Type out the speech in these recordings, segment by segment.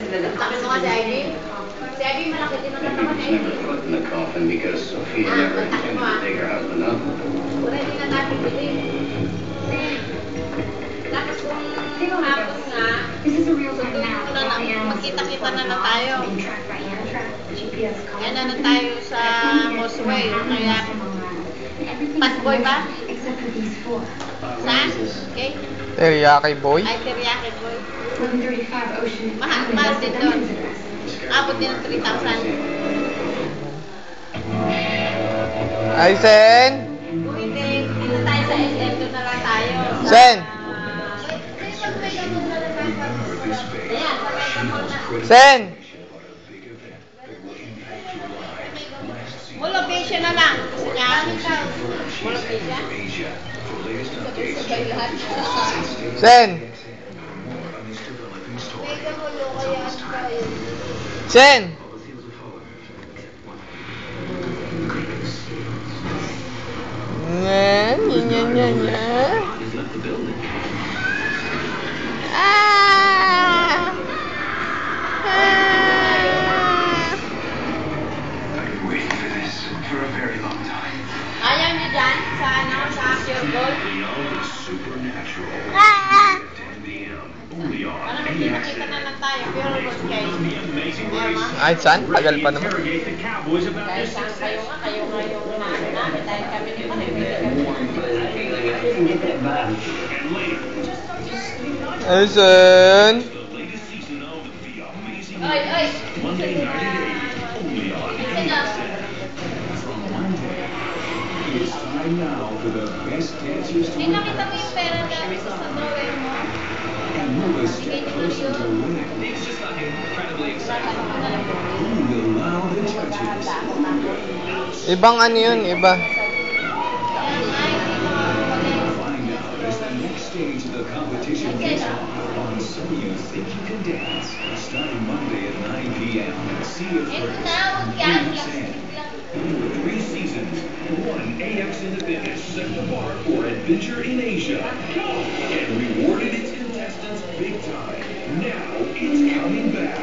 Sabi mo nga si Ivy. Si Ivy malaki din ang katawan ni Ivy. Put in the coffin because Sophia never intended to take her husband up. Wala din na natin bilhin. Tapos kung hapon nga, magkita-kita na tayo. Kaya na tayo sa Causeway. Kaya, Patboy ba? Saan? Okay? Teriyaki boy. Ay, teriyaki boy. Mahal din doon. Abot din ng 3,000. Ay, Sen! Kung hindi, dito tayo sa SM, doon na lang tayo. Sen! Ayan, sa Megamall na. Sen! Molopecia na lang. Gusto niya? Molopecia? Sabay lahat. Sen! Megamall o kaya tayo. Sen! Nya. Ah! Ayaw niyo dyan sa Pure Gold? Parang magkita na lang tayo. Pure Gold kayo. Ay, San? Tagal pa naman. Dahil saan kayo nga yung namin dahil kami ni Pare. Ay, Sen! Oy! Hindi nakita mo yung pera dati sa drawer mo? Bigay niyo na yun. Ibang ano yun, iba. Starting Monday at 9 p.m. See it first. 3 seasons, 1 AX Independence set the bar for adventure in Asia. And rewarded its contestants big time. Now it's coming back.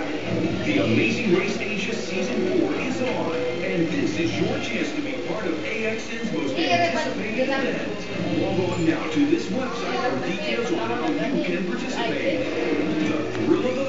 The Amazing Race Asia Season 4 is on. And this is your chance to be part of AXN's most anticipated event. Log on now to this website for details on how you can participate. The thrill of the